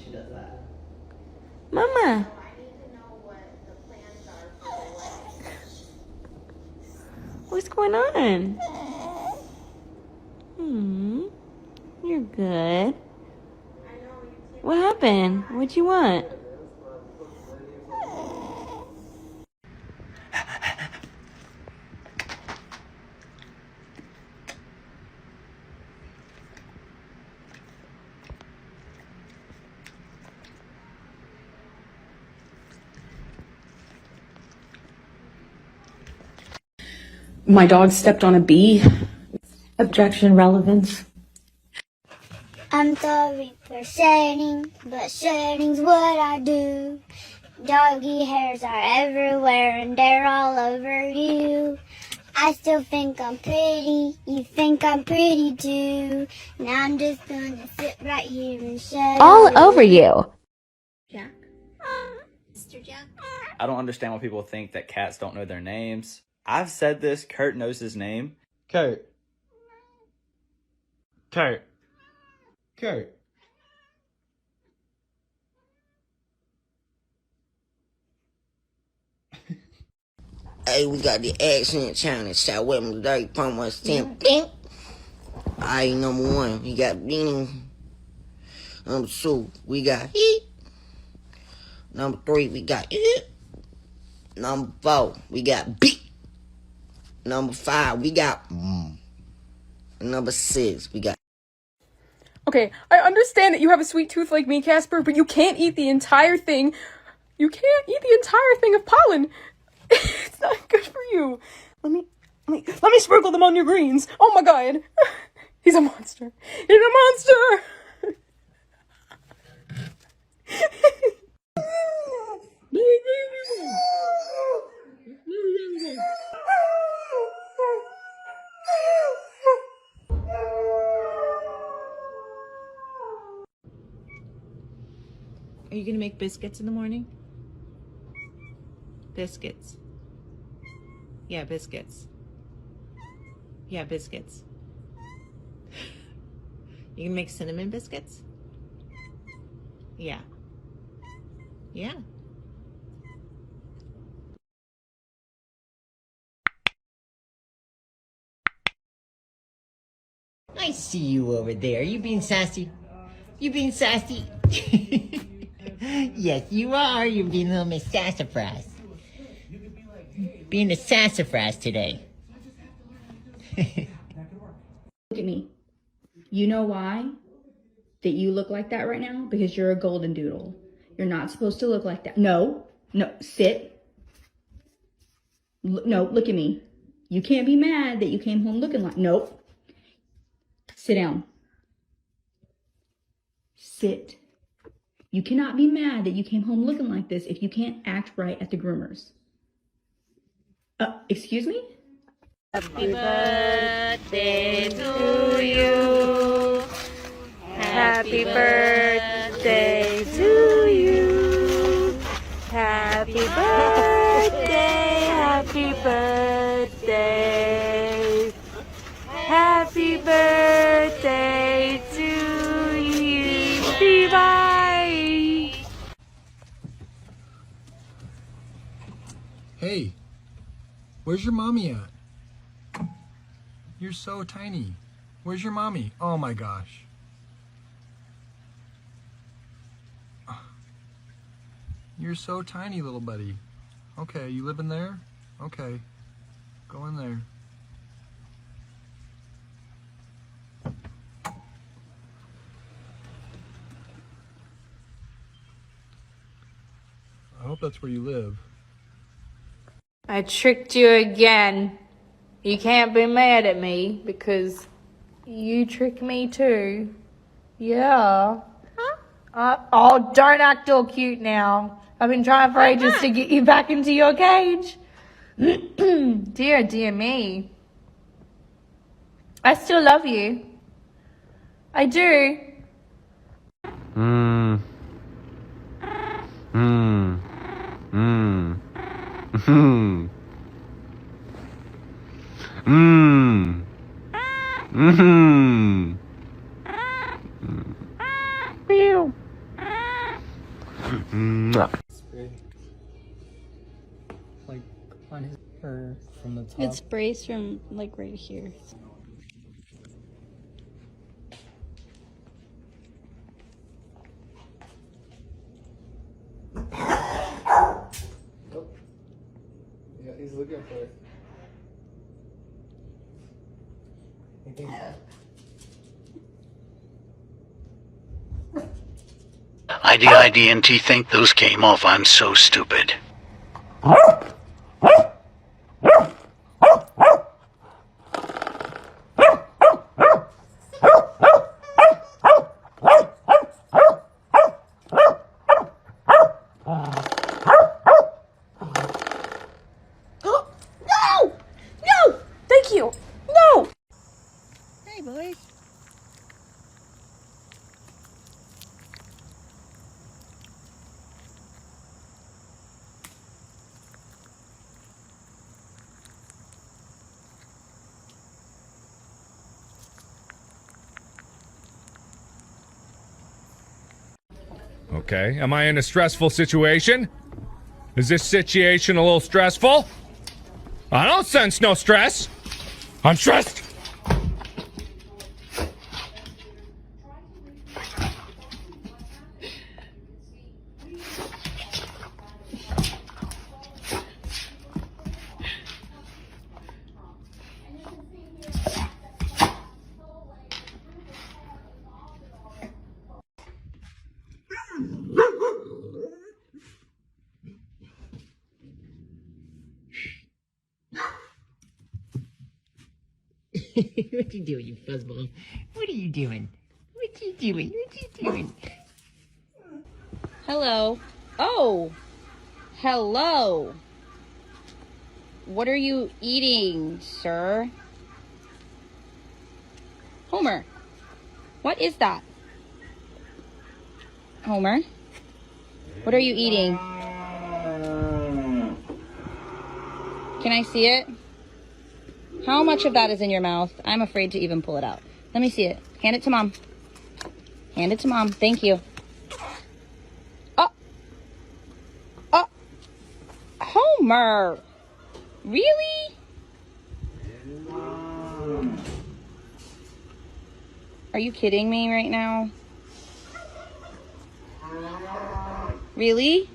she does that. Mama. So I need to know what the plans are for the wedding. What's going on? You're good. What happened? What'd you want? My dog stepped on a bee. Objection, relevance. I'm sorry for shedding, but shedding's what I do. Doggy hairs are everywhere and they're all over you. I still think I'm pretty, you think I'm pretty too. Now I'm just gonna sit right here and shed All over you. Jack. Mr. Jack. I don't understand why people think that cats don't know their names. I've said this. Kurt knows his name. Kurt. Kurt. Kurt. Hey, we got the accent challenge. Shout with me today. Pump us 10. Bing. Alright, number 1, we got bing. Number 2, we got eat. Number 3, we got eat. Number 4, we got beat. Number 5, we got Number 6, we got. Okay, I understand that you have a sweet tooth like me, Casper, but you can't eat the entire thing. You can't eat the entire thing of pollen. It's not good for you. Let me sprinkle them on your greens. Oh my god. He's a monster. He's a monster. Are you gonna make biscuits in the morning? Biscuits. Yeah, biscuits. Yeah, biscuits. You can make cinnamon biscuits? Yeah. Yeah. I see you over there. You being sassy? You being sassy? Yes, you are. You're being a little Miss Sassafras. Being a sassafras today. Look at me. You know why that you look like that right now? Because you're a golden doodle. You're not supposed to look like that. No, sit. No, look at me. You can't be mad that you came home looking like, nope. Sit down. Sit. You cannot be mad that you came home looking like this if you can't act right at the groomers. Excuse me? Happy birthday to you. Happy birthday to you. Happy birthday, happy birthday. Happy birthday to you. Bye. Hey, where's your mommy at? You're so tiny. Where's your mommy? Oh my gosh. You're so tiny, little buddy. Okay, you live in there? Okay, go in there. I hope that's where you live. I tricked you again. You can't be mad at me because you tricked me too. Yeah. Oh, don't act all cute now. I've been trying for ages to get you back into your cage. Dear me. I still love you. I do. Spray. Like on his or from the top. It sprays from like right here. Yeah, he's looking for it. IDIDNT think those came off. I'm so stupid. No! No! Thank you! No! Hey, boys. Okay, am I in a stressful situation? Is this situation a little stressful? I don't sense no stress. I'm stressed. What you doing, you fuzzball? What are you doing? What you doing? What you doing? Hello. Oh. Hello. What are you eating, sir? Homer. What is that? Homer. What are you eating? Can I see it? How much of that is in your mouth? I'm afraid to even pull it out. Let me see it. Hand it to Mom. Hand it to Mom. Thank you. Oh. Oh. Homer. Really? Are you kidding me right now? Really?